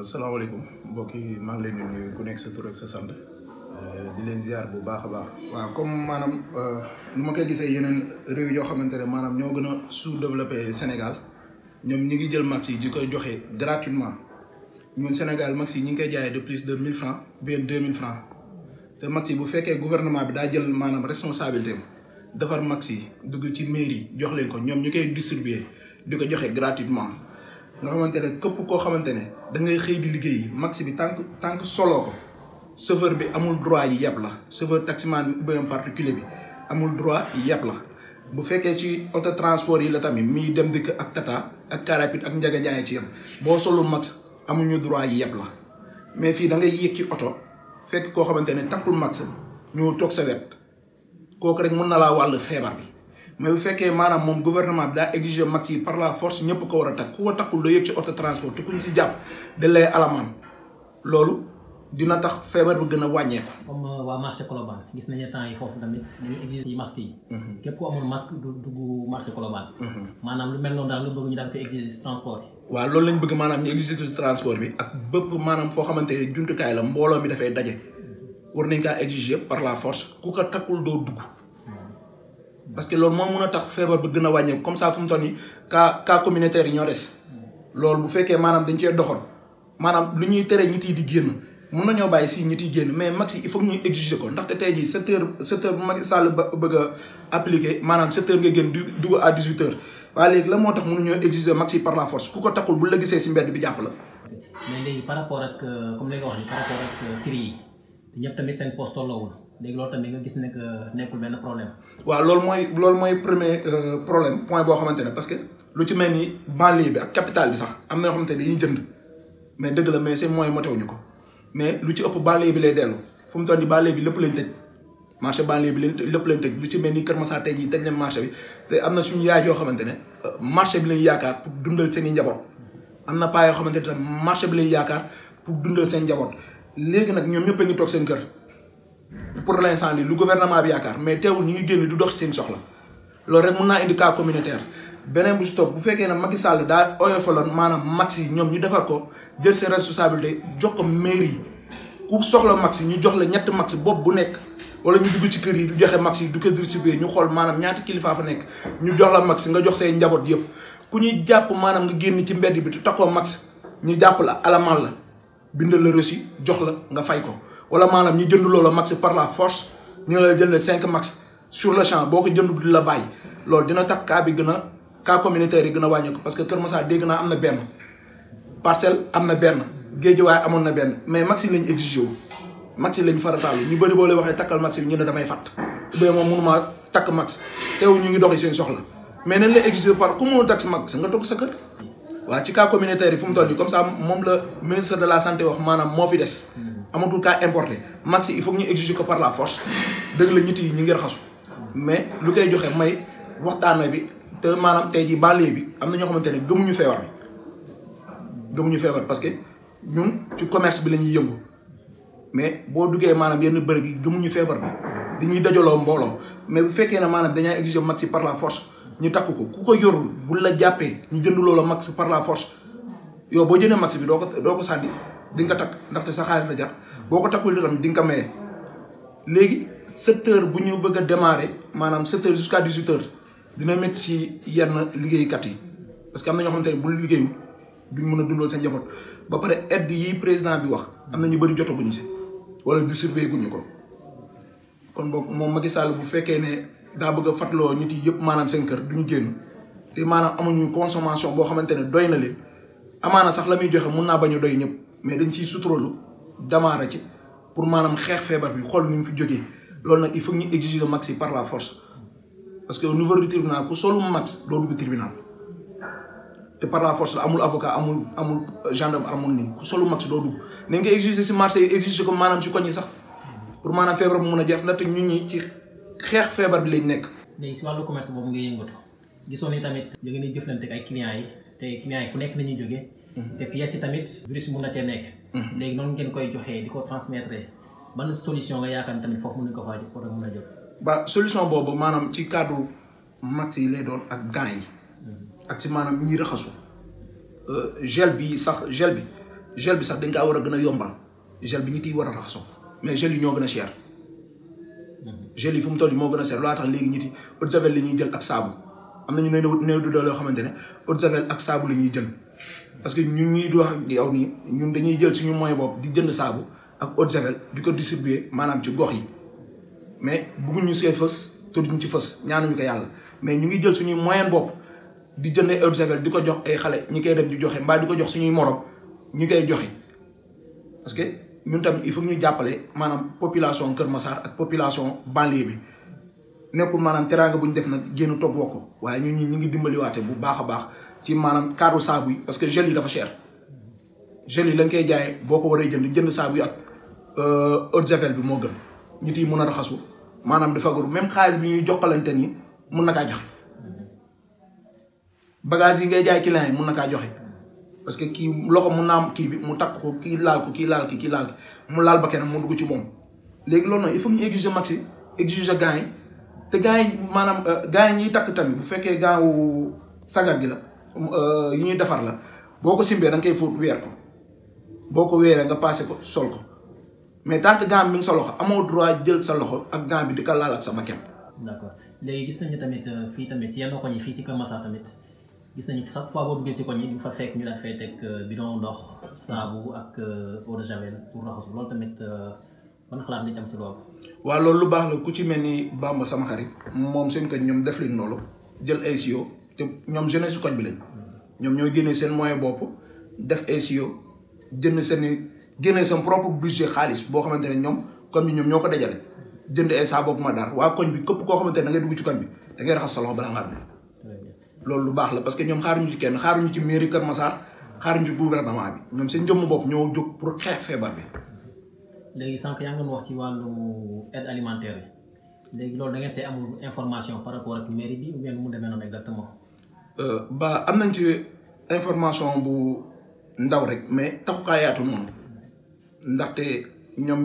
salaamaaleykum mbokk yi maa ngi leen di nuyu ku nekk sa tur ak sa sant di leen ziar bu baax a baax. waaw comme maanaam nu ma koy gisee yeneen réew yoo xamante ne maanaam ñoo gën a sous-développé Sénégal ñoom ñi ngi jël max yi di koy joxe gratuitement ñun Sénégal max yi ñi ngi koy jaayee de plus de 1000 francs bien 2000 francs te max yi bu fekkee gouvernement bi daa jël maanaam responsabilité am defar max yi dugg ci mairie jox leen ko ñoom ñu koy distribuer di ko joxe gratuitement. nga xamante ne képp koo xamante ne da ngay xëy di liggéey max bi tant que soloo ko chauffeur bi amul droit yi yeb la chauffeur taximan bi ou bien particulier bi amul droit yi yeb la bu fekkee ci auto transport yi la tamit mii dem dikk ak tata ak car rapide ak njaga njaay ci yem boo solul max amuñu droit yi yeb la mais fii da ngay yéeg ci oto fekk koo xamante ne takkul max ñu toog sa wet kooku rek mën na laa wàll feebar bi. mais bu fekkee maanaam moom gouvernement bi daa exiger max yi par la force ñëpp ko war a takk ku ko takkul doo yëg ci auto transport te kuñ si jàpp da lay alamaan loolu dina tax feebar bi gën a wàññeeku. comme waa marché Colobane gis nañu temps yi foofu tamit dañuy exiger masque yi. képp ku amul masque du dugg marché Colobane. maanaam lu mel noonu daal nga bëgg ñu daan ko exiger si transport yi. waaw loolu lañ bëgg maanaam ñu exiger si transport bi ak bépp maanaam foo xamante ne jumtukaay la mbooloo mi dafay daje war nañ kaa exiger par la force ku ko takkul doo dugg. parce que loolu moo mun a tax feebar bi gën a wàññeeku comme ça fu mu toll nii cas communautaire yi ñoo des loolu bu fekkee maanaam dañ cee doxoon maanaam lu ñuy tere nit yi di génn mun nañoo bàyyi si nit yi génn mais max yi il faut que ñuy exiger ko ndaxte tey jii 7h bu Macky Sall bëgg a appliquer maanaam 7h nga génn dugg à 18h waaye léegi la moo tax mënuñoo exiger max yi par la force ku ko takkul bu la gisee si mbedd bi jàpp la. mais léegi par rapport ak comme li nga wax ni par rapport ak prix yi te ñëpp tamit seen poste tolloowul léegi loolu tamit nga gis ne que nekkul benn problème. waaw loolu mooy premier problème point boo xamante ne parce que lu ci mel ni banlieue bi ak capitale bi sax am na yoo xamante ne dañuy jënd mais dëgg la mais seen moyen motewuñu ko mais lu ci ëpp banlieue bi lay dellu fu mu toll nii banlieue bi lépp lañ tëj marché banlieue bi lépp lañ tëj lu ci mel ni Kër Massar tey jii tëj leen marché bi te am na suñu yaay yoo xamante ne marché bi lañ yaakaar pour dundal seen i njaboot am na paa yoo xamante ne marché bi lañ yaakaar pour dundal seen njaboot léegi nag ñoom ñëpp a ngi toog seen kër. pour l'instant li lu gouvernement bi yaakaar mais teewul ñu ngi génn du dox seen soxla loolu rek mun naa indi cas communautaire beneen bu si topp bu fekkee ne Macky Sall daa oyofaloon maanaam max yi ñoom ñu defar ko jël seen responsabilité jox ko mairie ku soxla max yi ñu jox la ñetti max bopp bu nekk wala ñu dugg ci kër yi du joxe max yi du ko distribuer ñu xool maanaam ñaata kilifa fa nekk ñu jox la max nga jox say njaboot yëpp ku ñuy jàpp maanaam nga génn ci mbedd bi te takkoo max ñu jàpp la alamaan la bindal la reçu jox la nga fay ko. wala maanaam ñu jënd loola max par la force ñu la jël 5 max sur le champ boo ko jënd du la bàyyi loolu dina tax cas bi gën a cas communautaire yi gën a wàññi ko parce que Kër Massar dégg naa am na benn Parcelles am na benn Guédiawaye amoon na benn mais max yi lañ exigé wu max yi lañ farataalu ñu bëri boo lay waxee takkal max yi ñu ne damay fàtt ba moom mënuma takk max teew ñu ngi doxi seen soxla mais nañ la exigé par ku mënul takk si max nga toog sa kër waaw ci cas communautaire yi fu mu toll nii comme ça moom la ministre de la santé wax maanaam moo fi des amatul cas importé max yi il faut que ñu exiger ko par la force dëgg la nit yi ñu ngi raxasu mais lu koy joxe may waxtaanee bi te maanaam tey jii banlieue bi am na ñoo xamante ne gëmuñu feebar parce que ñun ci commerce bi la ñuy yëngu mais boo duggee maanaam yenn bërëb yi gëmuñu feebar bi dañuy dajaloo mbooloo mais bu fekkee ne maanaam dañaa exiger max yi par la force ñu takk ko ku ko yorul bu la jàppee ñu jënd loola max par la force yow boo jëndee max bi doo ko sànni di nga takk ndaxte sa xaalis la jar boo ko takkul itam di nga ko maye léegi 7h bu ñu bëgg a démarrer maanaam 7h jusqu'à 18h dina métti ci yenn liggéeykat yi parce que am na ñoo xamante ne bu liggéeyu duñ mën a dundal seen njaboot ba pare aide yi président bi wax am na ñu bëri jotaguñu si wala distribué guñu ko kon boog moom Macky Sall bu fekkee ne daa bëgg a fàttaloo nit yi yëpp maanaam seen kër duñu génn te maanaam amuñu consommation boo xamante ne doy na leen amaana sax la muy joxe mun naa bañ a doy ñëpp. mais dañ ciy suturolu damaara ci pour maanaam xeex feebar bi xool ni mu fi jógee loolu nag il faut ñu exiger max yi par la force parce que au niveau du tribunal ku solu max doo dugg tribunal te par la force la amul avocat amul gendarme amul nii ku solu max doo dugg nañ ko exiger si marché yi exiger ko maanaam si koñ yi sax pour maanaam feebar bu mun a jeex ndaxte ñun ñi ci xeex feebar bi lañ nekk. léegi si wàllu commerce boobu ngay yëngatu gisoon ni tamit jóge ni jëflante ak ay clients yi te clients yi fu nekk nañuy jógee. te pièces yi tamit virus mun na cee nekk. léegi noonu ngeen koy joxee di ko transmettre ban solution nga yaakaar ni tamit foofu mën nañu ko faa pour mën a jël. ba solution boobu maanaam ci cadre max yi lay doon ak gants yi. ak si maanaam ñuy raxasu gel bi gel bi sax dañ kaa war a gën a yombal gel bi nit yi war a raxasoo mais gel yi ñoo gën a cher gel yi fu mu toll moo gën a cher loo tax léegi nit yi eau de javel la ñuy jël ak saabu am nañu néew du doole yoo xamante ne eau de javel ak saabu la ñuy jël parce que ñun ñuy wax yow nii ñun dañuy jël suñu moyen bopp di jënd saabu ak eau de javel di ko distribuer maanaam ci gox yi mais bëgguñu see fës te duñ ci fës ñaanuñu ko yàlla mais ñu ngi jël suñuy moyen bopp di jënd eau de javel di ko jox ay xale ñi koy dem di joxe mbaa di ko jox suñuy morom ñu koy joxe parce que ñun tamit il faut ñu jàppale maanaam population Kër Massar ak population banlieue bi nekkul maanaam teraanga bu ñu def nag génn toog woo ko waaye ñun ñu ngi dimbaliwaate bu baax a baax ci maanaam cadre saabu yi parce que gel yi dafa cher gel yi lañ koy jaayee boo ko waree jënd saabu yi ak eau de javel bi moo gën nit yi mun a raxasu maanaam di fagaru même xaalis bi ñuy jokkalante ni mun na kaa joxe bagage yi ngay jaay client yi mun na kaa joxe parce que kii loxo mun naa am kii bi mu takk ko kii laal ko kii laal ki kii laal ki mu laal ba kenn mu dugg ci moom léegi loolu nag il faut ñu exiger maxi exiger gants yi te gants yi maanaam gants yi ñuy takk tamit bu fekkee gants wu sagar gi la yi ñuy defar la boo ko simbee da nga koy fóot weer ko boo ko weeree nga passé ko sol ko mais tant que gant bi mi ngi sa loxo amoo droit jël sa loxo ak gant bi di ko laal ak sa bakkan. d'accord léegi gis nañu tamit fii tamit si yenn koñ yi fii si Kër Massar tamit gis nañu chaque fois boo duggee si koñ yi ñu fa fekk ñu daan fay teg bidon ndox saabu ak eau de javel pour raxasu loolu tamit ban xalaat nga ci am si loolu. waaw loolu lu baax la ku ci mel ni Bamba sama xarit moom seen koñ ñoom def leen loolu jël ay sio te ñoom jeunesse su koñ bi lañ ñoom ñoo génnee seen moyen bopp def ay sio jënd seen génnee seen propre budget xaalis boo xamante ne ñoom koñ bi ñoom ñoo ko dajale jënd ay saabu ak madar waa koñ bi képp koo xamante ne da ngay dugg ci koñ bi da ngay raxas sa loxo balaa ngaa dugg loolu lu baax la parce que ñoom xaaruñu ci kenn xaaruñu ci mairie Kër Massar xaaruñu ci gouvernement bi ñoom seen jëmm bopp ñoo jóg pour xeex feebar bi. léegi sànq yaa ngi doon wax ci wàllu aide alimentaire bi léegi loolu da ngeen see amul information par rapport ak mairie bi ou bien mu demee noonu exactement. ba am nañ ci information bu ndaw rek mais taxu kaa yaatu noonu ndaxte ñoom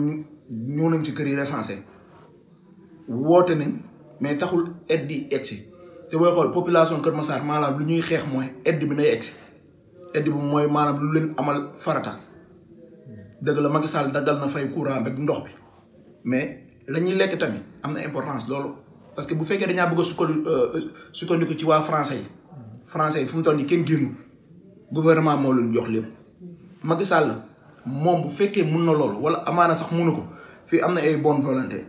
ñëw nañ ci kër yi recensé woote nañ mais taxul aide di egsi te booy xool population Kër Massar maanaam lu ñuy xeex mooy aide bi nay egsi aide bi mooy maanaam lu leen amal farata dëgg la Macky Sall daggal na fay courant beeg ndox bi mais la ñuy lekk tamit am na importance loolu parce que bu fekkee dañaa bëgg a sukkandiku ci waa français yi fu mu toll nii kenn génnu gouvernement moo leen jox lépp Macky Sall moom bu fekkee mun na loolu wala amaana sax munu ko fii am na ay bonne volonté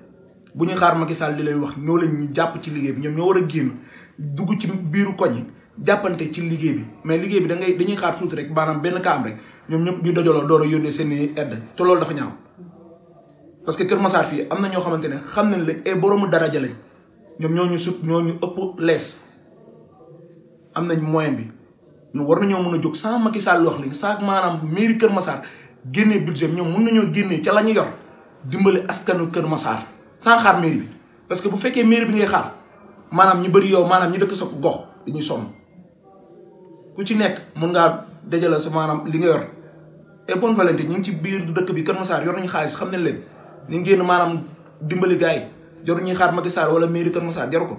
bu ñuy xaar Macky Sall di leen wax ñoo leen ñu jàpp ci liggéey bi ñoom ñoo war a génn dugg ci biiru koñ yi jàppante ci liggéey bi mais liggéey bi dañuy xaar tuuti rek maanaam benn kaam rek ñoom ñëpp ñu dajaloo door a yónnee seen i aide te loolu dafa ñaaw parce que Kër Massar fii am na ñoo xamante ne xam nañ leen ay boroomu daraja lañ ñoom ñoo ñu ëpp lees am nañ moyen bi ñu war nañoo mën a jóg sans Macky Sall wax li sans maanaam mairie Kër Massar génnee budget ñoom mun nañoo génnee ca la ñu yor dimbali askanu Kër Massar sans xaar mairie bi parce que bu fekkee mairie bi ngay xaar maanaam ñi bëri yow maanaam ñi dëkk sa gox dañuy sonn ku ci nekk mun ngaa dajale sa maanaam li nga yor et bonne volonté ñu ngi ci biir dëkk bi Kër Massar yor nañu xaalis xam nañ leen ñu génn maanaam dimbali gars yi jaru ñuy xaar Macky Sall wala mairie Kër Massar jaru ko.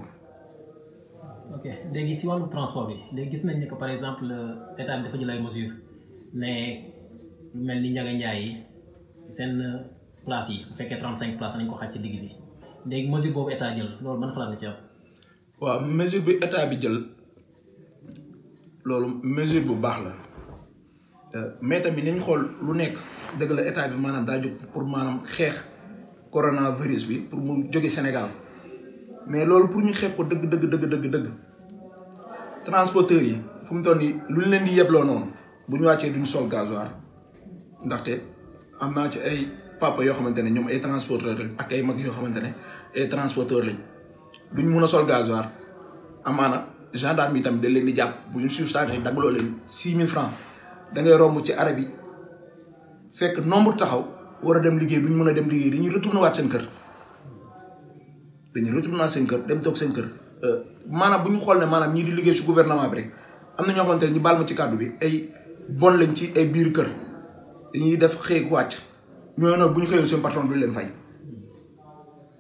ok léegi si wàllu transport bi léegi gis nañ ne que par exemple état bi dafa jël ay mesures ne lu mel ni Ndiaga Ndiaye yi seen place yi bu fekkee 35 places nañ ko xaaj ci digg bi léegi mesure boobu état jël loolu ban xalaat nga ci am. waaw mesure bi état bi jël loolu mesure bu baax la mais tamit nañ xool lu nekk dëgg la état bi maanaam daa jóg pour maanaam xeex coronavirus bi pour mu jóge Sénégal mais loolu pour ñu xeex ko dëgg transporteurs yi fu mu toll nii lu ñu leen di yebloo noonu bu ñu wàccee duñu sol gasoil ndaxte am naa ci ay papa yoo xamante ne ñoom ay transporteurs lañ ak ay mag yoo xamante ne ay transporteurs lañ duñ mun a sol gasoil amaana gendarme yi tamit dañ leen di jàpp bu ñu surchargé daggaloo leen 6000 francs da ngay romb ci arab yi fekk nombre taxaw war a dem liggéey duñ mën a dem liggéey dañuy retourné waat seen kër dem toog seen kër maanaam bu ñu xool ne maanaam ñii di liggéey si gouvernement bi rek am na ñoo xamante ne ñu baal ma ci kàddu bi ay bon lañ ci ay biir kër dañuy def xëy wàcc ñooñu noonu bu ñu xëyul seen patron bi leen fay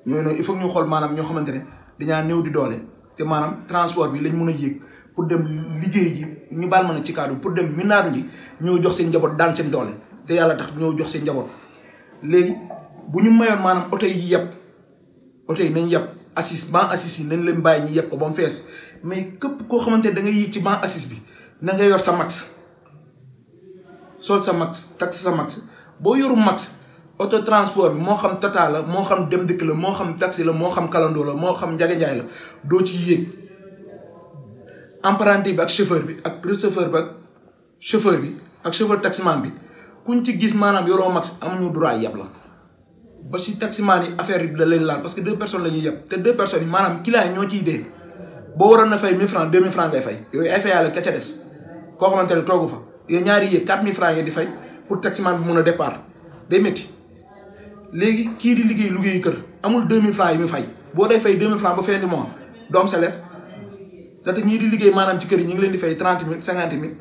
ñooñu noonu il faut ñu xool maanaam ñoo xamante ne dañaa néew di doole te maanaam transport bi lañ mën a yéeg pour dem liggéey ji ñu baal ma ne ci kàddu pour dem minaadu ji ñëw jox seen njaboot daan seen doole te yàlla tax ñoo jox seen njaboot léegi bu ñu mayoon maanaam oto yi yëpp oto yi nañ yëpp assise ban assise yi nañ leen bàyyi ñu yëpp ko ba mu fees mais képp koo xamante ne da ngay yéeg ci ban assise bi na nga yor sa max sol sa max taxi sa max boo yoru max auto transport bi moo xam Tata la moo xam Dem Dikk la moo xam taxi la moo xam kalandoo la moo xam Njaga Njaay la doo ci yéeg apprenti bi ak chauffeur bi ak receveur bi ak chauffeur bi ak chauffeur taximan bi kuñ ci gis maanaam yoroo max amuñu droit yeb la ba si taximan yi affaire bi da leen laal parce que 2 personnes la ñuy yeb te 2 personnes yi maanaam client yi ñoo ciy dee boo waroon na fay 1000 francs 2000 francs ngay fay yooyu ay fayaale ka ca des koo xamante ne toogu fa yooyu ñaari yéeg 4000 francs ngeen di fay pour taximan bi mun a départ day métti léegi kii di liggéey kër amul 2000 francs yi mu fay boo day fay 2000 francs ba fin du mois doo am salaire te ñii di liggéey maanaam ci kër yi ñu ngi leen di fay 30 000 50 000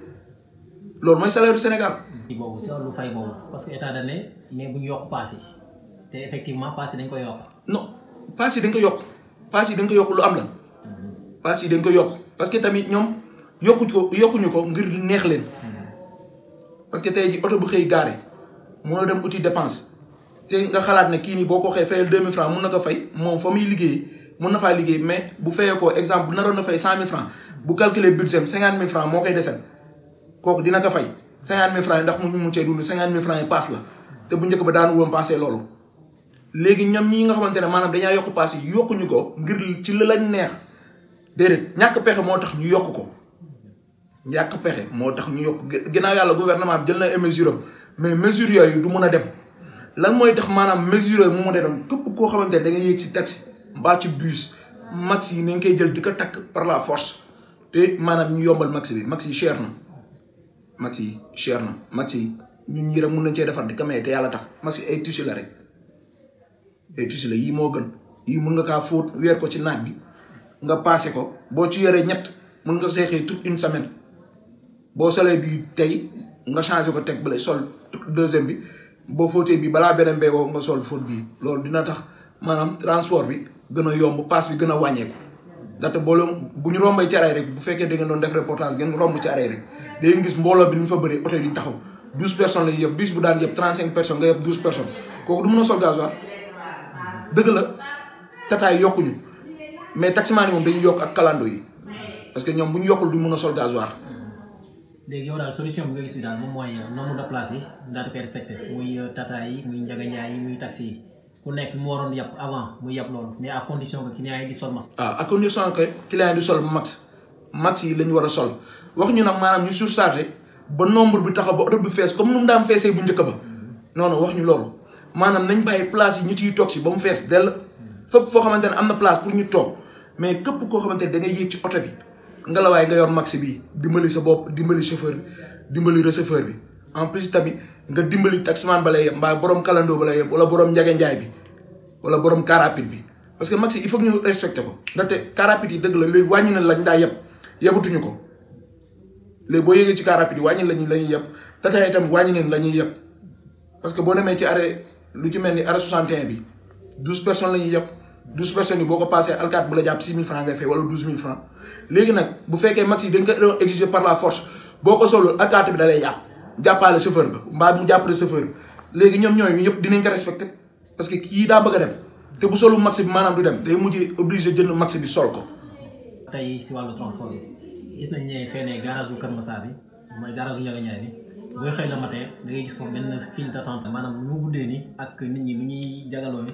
loolu mooy salaire du Sénégal. boobu si wàllu fay boobu parce que état da ne mais bu ñu yokk paas yi te effectivement paas yi dañ ko yokk. non paas yi dañ ko yokk paas yi dañ ko yokk lu am la paas yi dañ ko yokk parce que tamit ñoom yokkuñu ko ngir neex leen parce que tey ji oto bu xëy gaare mun a dem uti dépense te nga xalaat ne kii nii boo ko xëy fayal 2000 francs mun na ko fay moom fa muy liggéey mun na faa liggéey mais bu fayee ko exemple bu naroon na fay 100 000 francs bu calculer budget 50 000 francs moo koy desal kooku dina ko fay 50 000 francs yi ndax mu mun cee dund 50 000 francs yi paas la te bu njëkk ba daanu woon passé loolu léegi ñoom ñi nga xamante ne maanaam dañaa yokk paas yi yokkuñu ko ngir ci la lañ neex déedéet ñàkk pexe moo tax ñu yokk ko ñàkk pexe moo tax ñu yokk ginnaaw yàlla gouvernement bi jël na ay mesure am mais mesure yooyu du mun a dem lan mooy tax maanaam mesure yooyu mu mun a dem képp koo xamante ne da nga yéeg si taxi mbaa ci bus max yi nañ koy jël di ko takk par la force te maanaam ñu yombal max bi max yi cher na max yi cher na max yi ñun ñii rek mun nañ cee defar di ko may te yàlla tax max yi ay tissu la rek ay tissu la yii moo gën yii mun nga kaa fóot weer ko ci naaj bi nga passé ko boo ci yoree ñett mun nga seexee toute une semaine boo solee bi tey nga changé ko teg bale sol deuxième bi boo fóotee bi balaa beneen bee nga sol fóot bii loolu dina tax maanaam transport bi gën a yomb paas bi gën a wàññeeku ndaxte booloo bu ñu rombay ci arrêt rek bu fekkee da ngeen doon def reportage ngeen romb ci arrêt rek da ngeen gis mbooloo bi ni mu fa bëree oto yi duñ taxaw 12 personnes lay yëpp bus bu daan yëpp 35 personnes nga yëpp 12 personnes kooku du mën a sol gasoil dëgg la tataay yokkuñu mais taximaan yi moom dañuy yokk ak kalando yi parce que ñoom bu ñu yokkul du mën a sol gasoil. léegi yow daal solution bi nga gis bi daal moom mooy nombre de places yi daal di koy respecté muy tata yi muy Njaga Njaay yi muy taxi yi ku nekk mu waroon yàpp avant muy yàpp loolu mais à condition que client yi di sol masque. à condition que client yi di sol max yi la ñu war a sol wax ñu nag maanaam ñu surchargé ba nombre bi taxaw ba oto bi fees comme nu mu daan feesee bu njëkk ba non wax ñu loolu maanaam nañ bàyyi place yi ñu ciy toog si ba mu fees dell fépp foo xamante ne am na place pour ñu toog mais képp koo xamante ne da ngay yéeg ci oto bi ngelawaay nga yor max bi dimbali sa bopp dimbali chauffeur bi dimbali receveur bi en plus tamit nga dimbali taximan ba lay yem mbaa borom kalandoo ba lay yem wala borom Njaga Njaay bi wala borom car rapide bi parce que max yi il faut que ñu respecté ko ndaxte car rapide yi dëgg la léegi wàññi na lañ daa yeb yebatuñu ko léegi boo yéegee ci car rapide yi wàññi lañu la ñuy yeb tata itam wàññi nañ la ñuy yeb parce que boo demee ci arrêt lu ci mel ni arrêt 61 bi 12 personnes la ñuy yeb 12 personnes yi boo ko passé alkaat bu la jàpp 6 000 francs ngay fay wala 12 000 francs léegi nag bu fekkee max yi dañ ko doon exiger par la force boo ko solul alkaat bi da lay yàpp jàppale chauffeur ba mbaa mu jàppale chauffeur bi léegi ñoom ñooy ñëpp dinañ ko respecté parce que kii daa bëgg a dem te bu solu max bi maanaam du dem day mujj obligé jënd max bi sol ko. tey si wàllu transport bi gis nañ ne fee ne garage bu Kër Massar bi mooy garage bu Njaga Njaay bi booy xëy le matin da ngay gis foofu benn file d'attente maanaam nu mu guddee nii ak nit ñi nu ñuy jagaloo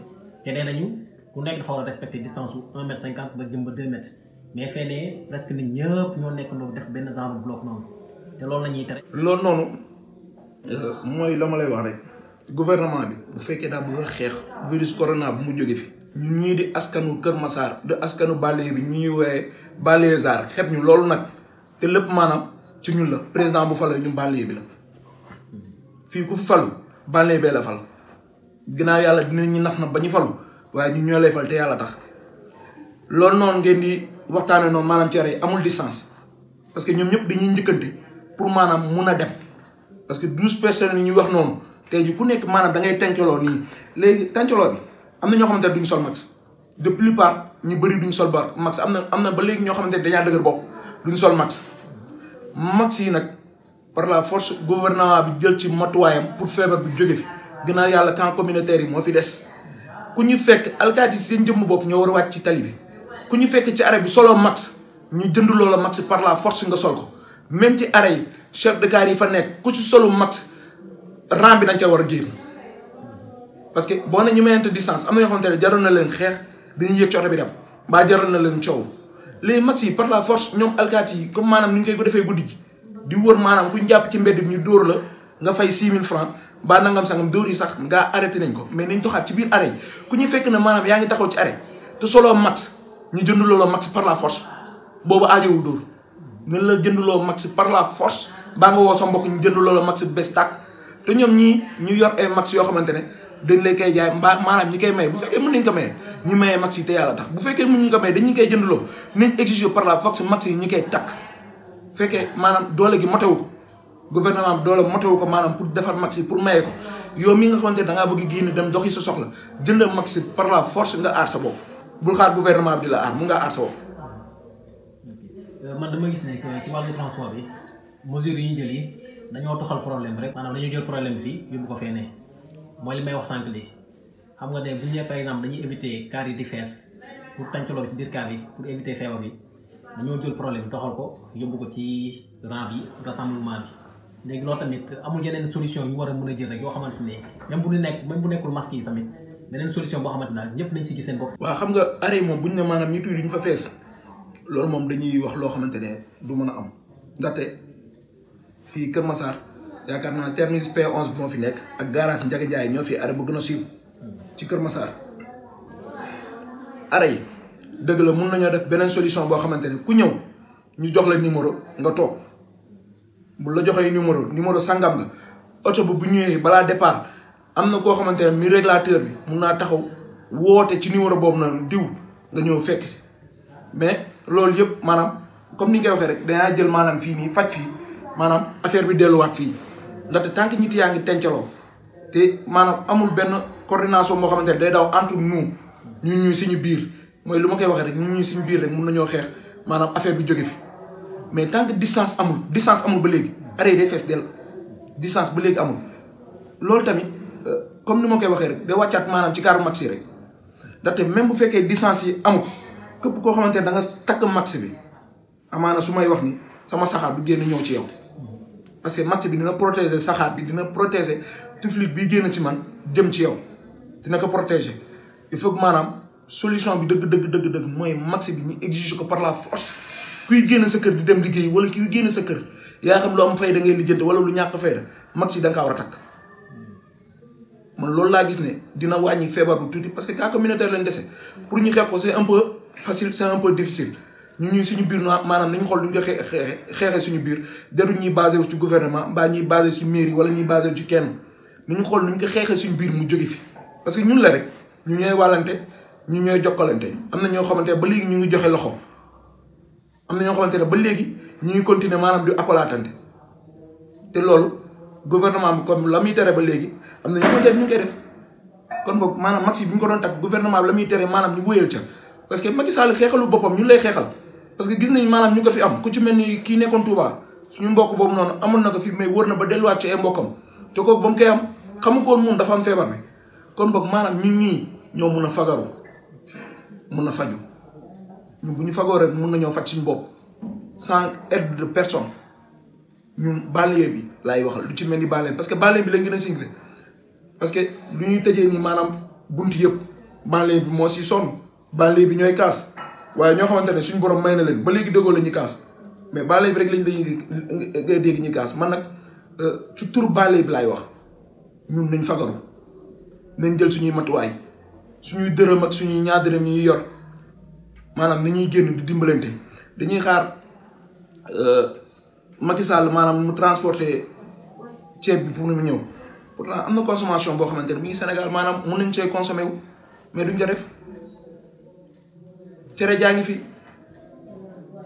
te nee nañu ku nekk dafa war a respecté distance su 1,50 m ba jëm ba 2 mètres mais fee ne presque nit ñëpp ñoo nekk ndox def benn genre bloc noonu te loolu la ñuy tere. loolu noonu mooy la ma lay wax rek gouvernement bi bu fekkee daa bëgg a xeex virus corona bu mu jóge fi ñun ñii di askanu Kër Massar di askanu banlieue bi ñu ñuy woowee banlieusard xeeb ñu loolu nag te lépp maanaam ci ñun la président bu falu ñun banlieue bi la fii ku fi falu banlieue bee la fal ginnaaw yàlla dinañu nax na ba ñu falu waaye ñun ñoo lay fal te yàlla tax loolu noonu ngeen di waxtaanee noonu maanaam ci yi amul distance parce que ñoom ñëpp dañuy njëkkante pour maanaam mun a dem parce que 12 personnes yi ñuy wax noonu tey ji ku nekk maanaam da ngay tàncaloo nii léegi tàncaloo bi am na ñoo xamante ne duñ sol max de plupart ñu bëri duñ sol max am na ba léegi ñoo xamante ne dañaa dëgër bopp duñ sol max yi nag par la force gouvernement bi jël ci matuwaayam pour feebar bi jóge fi ginnaaw yàlla camp communautaire yi moo fi des ku ñu fekk alkaati si seen jëmm bopp ñoo war a wàcc ci tali bi ku ñu fekk ci arrêt bi solo max ñu jënd loola max par la force nga sol ko même ci arrêt yi chef de car yi fa nekk ku ci solu max rang bi dañ ca war a génn parce que boo ne ñu mayante distance am na ñoo xamante ne jaroon na leen xeex dañuy yëg ci oto bi dem mbaa jaroon na leen coow les max yi par la force ñoom alkaati yi comme maanaam ni ñu koy ko defee guddi gi di wër maanaam ku ñu jàpp ci mbedd bi ñu dóor la nga fay 6000 francs ba nangam sangam dóor yi sax ngaa arrêté nañ ko mais nañ doxaat ci biir arrêt ku ñuy fekk ne maanaam yaa ngi taxaw ci arrêt te solo max ñu jënd looloo max par la force boobu aajowul dóor ñu la jënd loo max par la force baa nga woo sa mbokk ñu jënd looloo max bés tàkk te ñoom ñii ñu yor ay max yoo xamante ne dañ lay koy jaay mbaa maanaam ñi koy maye bu fekkee mën nañ ko maye ñi mayee max yi te yàlla tax bu fekkee mënuñ ko maye dañu koy jënd loo nañ exiger par la force max yi ñi koy takk fekkee maanaam doole gi motewu ko gouvernement bi doole motewu ko maanaam pour defar max yi pour maye ko yow mi nga xamante ne da ngaa bëgg génn dem doxi sa soxla jënd max yi par la force nga aar sa bopp bul xaar gouvernement bi di la aar mun ngaa aar sa bopp. man dama gis ne que ci wàllu transport bi mesures yi ñu jël yi dañoo toxal problème rek maanaam dañoo jël problème fii yóbbu ko fee ne mooy li may wax sànq léegi xam nga ne bu ñu nee par exemple dañuy éviter car yi di fees pour tàncaloo bi si biir car yi pour éviter feebar bi dañoo jël problème toxal ko yóbbu ko ci rang bi rassemblement bi léegi loolu tamit amul yeneen solution yu war a mën a jël rek yoo xamante ne même bu nekkul masque yi tamit beneen solution boo xamante ne ñëpp nañ si gis seen bopp. waaw xam nga arrêt moom bu ñu ne maanaam nit yi ñu fa fees loolu moom dañuy wax loo xamante ne du mën a am ndaxte fii Kër Massar yaakaar naa terminus P11 moo fi nekk ak garage Ndiaga Ndiaye ñoo fi arrêt bu gën a siiw ci Kër Massar arrêt yi dëgg la mun nañoo def beneen solution boo xamante ne ku ñëw ñu jox la numéro nga toog bu la joxee numéro sangam nga oto bu ñëwee balaa départ am na koo xamante ne mi régulateur bi mun naa taxaw woote ci numéro boobu noonu diw nga ñëw fekk si mais loolu yëpp maanaam comme ni nga waxee rek danaa jël maanaam fii nii faj fii maanaam affaire bi delluwaat fii ndaxte tant que nit yaa ngi tencaloo te maanaam amul benn coordination moo xamante ne day daw entre nous ñun suñu biir mooy lu ma koy waxee rek ñun suñu biir rek mun nañoo xeex maanaam affaire bi jóge fi mais tant que distance amul ba léegi arrêt day fees dell distance ba léegi amul loolu tamit comme ni ma koy waxee rek day wàccaat maanaam ci kaaru max yi rek ndaxte même bu fekkee distance yi amul képp koo xamante ne da nga takk max bi amaana su may wax ni sama saxaar du génn ñëw ci yow parce que max bi dina protéger saxaar bi dina protéger tiflit bi génn ci man jëm ci yow dina ko protéger il faut que maanaam solution bi dëgg mooy max bi ñu exiger ko par la force kuy génn sa kër di dem liggéey wala kuy génn sa kër yaa xam lu am fayda ngay lijjanti wala lu ñàkk fayda max yi da nga kaa war a takk man loolu laa gis ne dina wàññi feebar bu tuuti parce que cas communautaire lañ dese pour ñu xeex ko c'est un peu facile c'est un peu difficile ñun suñu biir maanaam nañu xool duñ ko xeexee suñu biir jarul ñuy basé wu ci gouvernement mbaa ñuy basé ci mairie wala ñuy basé wu ci kenn nañu xool nuñ ko xeexee suñu biir mu jóge fi parce que ñun la rek ñu ñooy wàllante ñu ñooy jokkalante am na ñoo xamante ne ba léegi ñu ngi joxe loxo am na ñoo xamante ne ba léegi ñu ngi continuer maanaam di akolaatante te loolu gouvernement bi comme la muy tere ba léegi am na ñoo xamante ne ñu ngi koy def kon boog maanaam max yi bu ñu ko doon takk gouvernement bi la muy tere maanaam ñu wëyal ca parce que Macky Sall xeexalu boppam ñu lay xeexal parce que gis nañ maanaam ñu ko fi am ku ci mel ni kii nekkoon Touba suñu mbokk boobu noonu amoon na ko fi mais wër na ba delluwaat ci ay mbokkam te kooku ba mu koy am xamu ko woon moom dafa am feebar bi kon boog maanaam ñun ñii ñoo mun a fagaru mun a faju ñun bu ñu fagoo rek mun nañoo faj suñu bopp sans aide de personne ñun banlieue bi laay waxal lu ci mel ni banlieue parce que banlieue bi lañ gën a single parce que lu ñuy tëjee nii maanaam bunt yëpp banlieue bi moo si sonn banlieue bi ñooy kaas waaye ñoo xamante ne suñu borom may na leen ba léegi déggoo la ñuy kaas mais banlieue bi rek lañ dañuy dégg ñuy kaas man nag ci turu banlieue bi laay wax ñun nañ fagaru nañ jël suñuy matuwaay suñuy dërëm ak suñuy ñaar dërëm ñuy yor maanaam nañuy génn di dimbalante dañuy xaar Macky Sall maanaam mu transporter ceeb bi pour mu ñëw pourtant am na consommation boo xamante ne mu ngi Sénégal maanaam mun nañ cee consommer wu mais duñ ko def cere jaa ngi fi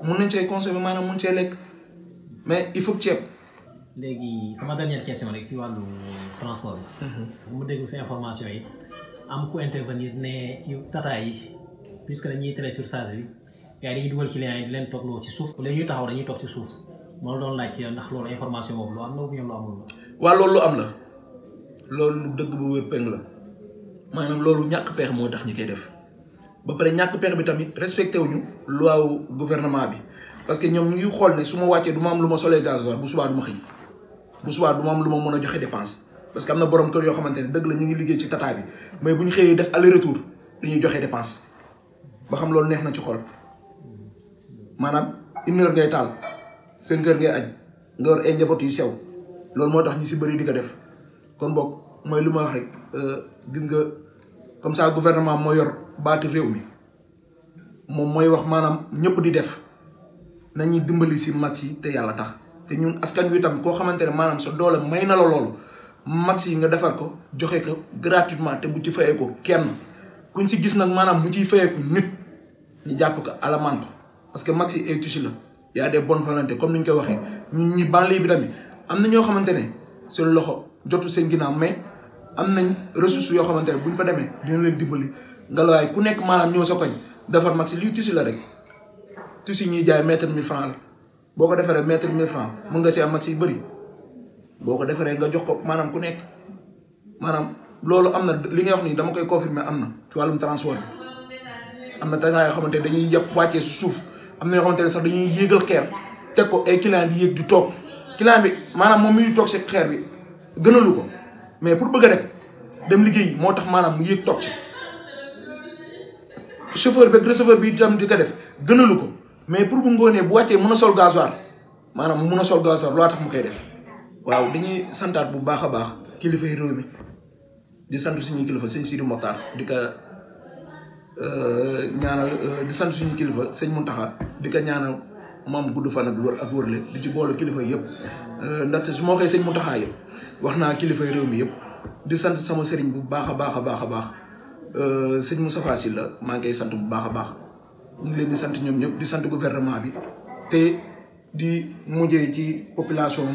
mun nañ cee consommer maanaam mun cee lekk mais il faut ceeb. léegi sama dernière question rek si wàllu transport bi. bu mu déglu si information yi am ku intervenir ne ci tata yi puisque dañuy télésurcharge bi gars yi dañuy dugal clients yi di leen toogloo ci suuf. léegi ñuy taxaw dañuy toog ci suuf moo la doon laaj ndax loolu information boobu lu am na ou bien lu amul la. waaw loolu lu am la loolu lu dëgg bu wér peng la maanaam loolu ñàkk pexe moo tax ñu koy def ba pare ñàkk pexe bi tamit respecté wuñu loi gouvernement bi parce que ñoom ñu ngi xool ne su ma wàccee du ma am lu ma solee gasoil bu subaa du ma xëy bu subaa du ma am lu ma mën a joxe dépense parce que am na borom kër yoo xamante ne dëgg la ñu ngi liggéey ci tata bi mais bu ñu xëyee def aller retour dañuy joxe dépense ba xam loolu neex na ci xol maanaam 1 heure ngay taal 5 heures ngay añ nga war ay njaboot yu sew loolu moo tax ñu si bëri di ko def kon boog mooy lu ma wax rek gis nga comme ça gouvernement moo yor baati réew mi moom mooy wax maanaam ñëpp di def nañuy dimbali si max yi te yàlla tax te ñun askan wi tam koo xamante ne maanaam sa doole may na la loolu max yi nga defar ko joxe ko gratuitement te bu ci fayee ko kenn kuñ si gis nag maanaam mu ciy fayee ko nit ñu jàpp ko alamaan ko parce que max yi ay tusi la y a des bonnes volontés comme ni ñu koy waxee ñun ñi banlieue bi tamit am na ñoo xamante ne seen loxo jotu seen ginnaaw mais am nañ ressources yoo xamante ne bu ñu fa demee dina leen dimbali nga lawaay ku nekk maanaam ñëw sa koñ defar max lii tusi la rek tusi ñuy jaay mètre 1000 francs la boo ko defaree mètre 1000 francs mun nga see am max yu bëri boo ko defaree nga jox ko maanaam ku nekk maanaam loolu am na li ngay wax nii dama koy confirmer am na ci wàllum transport bi am na tàngaay yoo xamante ne dañuy yëpp wàccee si suuf am na yoo xamante ne sax dañuy yéegal xeer teg ko ay client di yéeg di toog client bi maanaam moom muy toog si xeer bi gënalu ko mais pour bëgg a dem liggéey moo tax maanaam mu yéeg toog ci chauffeur bi receveur bi itam di ko def gënalu ko mais pour bu ngoonee bu wàccee mën a sol gasoil maanaam mu mën a sol gasoil loo tax mu koy def. waaw dañuy santaat bu baax a baax kilifa yi réew mi di sant suñuy kilifa sëñ Sidi Mokhtar di ko ñaanal di sant suñu kilifa sëñ Mountakha di ko ñaanal moom gudd fan ak wërle di ci boole kilifa yëpp ndaxte su ma waxee sëñ Mountakha yëpp wax naa kilifa yi réew mi yëpp di sant sama sëriñ bu baax a baax a baax a baax sëñ Moustapha Sylla maa ngi koy sant bu baax a baax ñu ngi leen di sant ñoom ñëpp di sant gouvernement bi te di mujjee ci population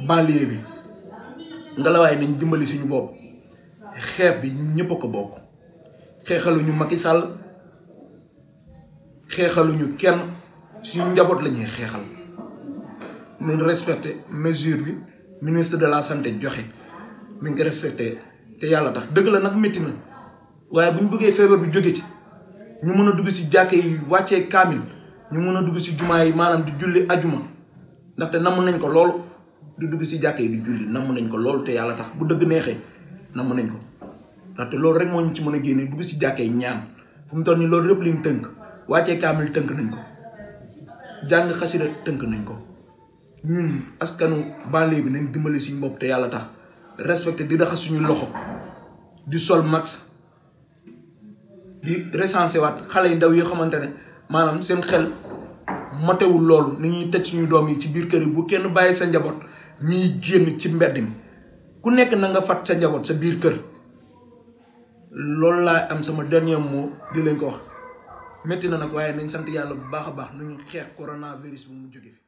banlieue bi ngelawaay nañ dimbali suñu bopp xeex bi ñun ñëpp a ko bokk xeexaluñu Macky Sall xeexaluñu kenn suñu njaboot la ñuy xeexal nañ respecté mesure bi ministre de la santé joxe mi ngi ko respecté te yàlla tax dëgg la nag métti na waaye bu ñu bëggee feebar bi jóge ci ñu mën a dugg ci jàkke yi wàccee kaamil ñu mën a dugg ci jumaa yi maanaam di julli ajuma ndaxte namm nañ ko loolu di dugg ci jàkke yi di julli namm nañ ko loolu te yàlla tax bu dëgg neexee namm nañ ko ndaxte loolu rek moo ñu ci mën a génne dugg ci jàkke yi ñaan fu mu toll nii loolu yëpp liñ tënk wàccee kaamil tënk nañ ko jàng xasida tënk nañ ko ñun askanu banlieue bi nañ dimbali suñu bopp te yàlla tax respecté di raxas suñu loxo di sol max di recensé waat xale yu ndaw yoo xamante ne maanaam seen xel matewul loolu ni ñuy tëj suñu doom yi ci biir kër yi bu kenn bàyyi sa njaboot ñuy génn ci mbedd mi ku nekk na nga fat sa njaboot sa biir kër loolu laa am sama dernier mot di leen ko wax métti na nag waaye nañ sant yàlla bu baax a baax nañu xeex coronavirus bu mu jóge fi